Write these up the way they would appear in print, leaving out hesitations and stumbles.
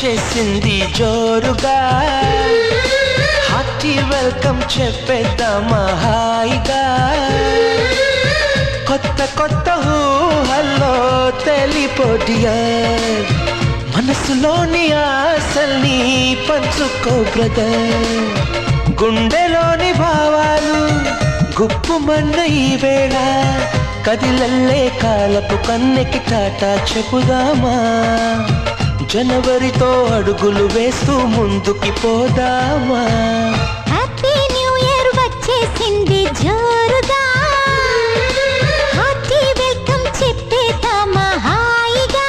వచ్చేసింది జోరుగా, hearty welcome చెప్పేద్దామా హాయిగా. కొత్త కొత్త ఊహల్లో తెలిపోడియర్, మనసులోని ఆశల్ని పంచుకో బ్రదర్. గుండెలోని భావాలు గుప్పుమన్న ఈ వేళ, కదిలల్లే కాలపు కన్నెకి టాటా చెప్పుదామా. జనవరితో అడుగులు వేస్తూ ముందుకి పోదామా. హ్యాపీ న్యూ ఇయర్ వచ్చేసింది జోరుగా, హార్టీ వెల్కమ్ చెప్పేద్దామా హాయిగా.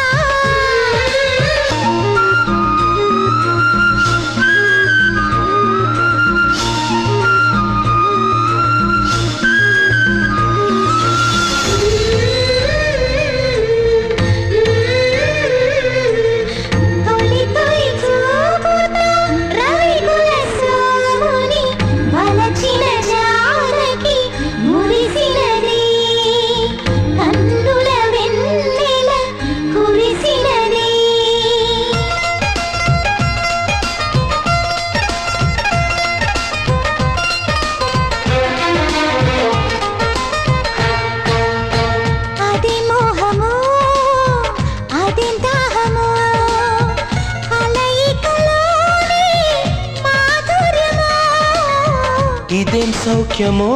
ఇదేం సౌఖ్యమో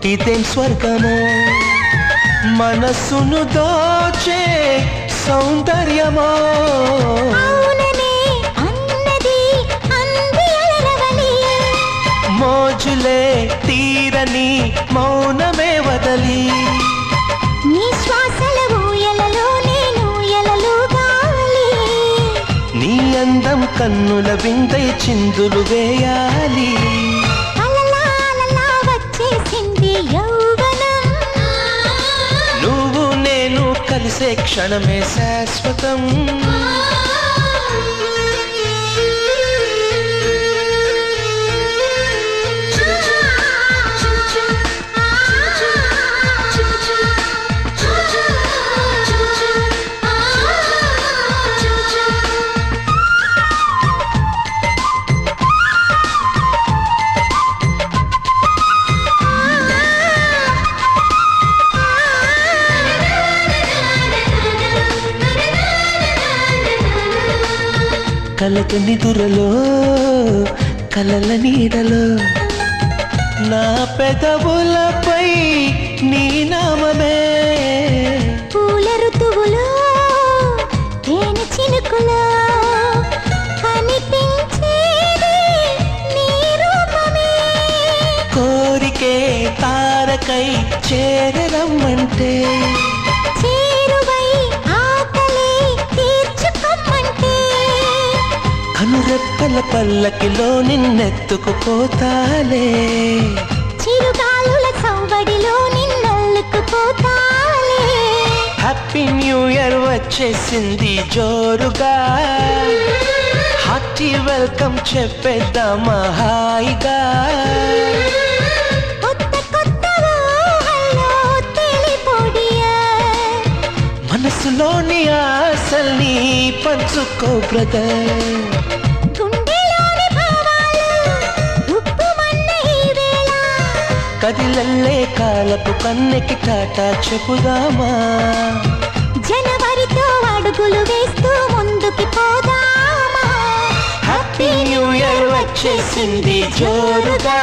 ఇదేం స్వర్గమో, మనసును దోచే సౌందర్యమో. మోజులే తీరని మౌనమే వదలి, నీ శ్వాసల ఊయలలో నేను ఎలలుగాలి. నీ అందం కన్నుల విందై చిందులు వేయాలి. వచ్చేసింది యౌవనం, నువ్వు నేను కలిసే క్షణమే శాశ్వతం. కలక నిదురలో కలల నీడలో, నా పెదవులపై నీ నామమే. పూల ఋతువులో తేనె చినుకులో కనిపించేది నీ రూపమే. కోరికే తారకై చేరరమ్మంటే, కనురెప్పల పల్లకిలో నిన్నెత్తుకుపోతాలే, చిరుగాలుల సౌబడిలో నిన్నల్లుకుపోతాలే. హ్యాపీ న్యూ ఇయర్ వచ్చేసింది జోరుగా, హార్టీ వెల్కమ్ చెప్పేద్దామా హాయిగా. కొత్త కొత్త ఊహల్లో తెలిపోడియర్, మనసులోని ఆశల్ని పంచుకో బ్రదర్. కదిలల్లే కాలపు కన్నెకి టాటా చెప్పుదామా. జనవరితో అడుగులు వేస్తూ ముందుకి పోదామా. హ్యాపీ న్యూ ఇయర్ వచ్చేసింది జోరుగా.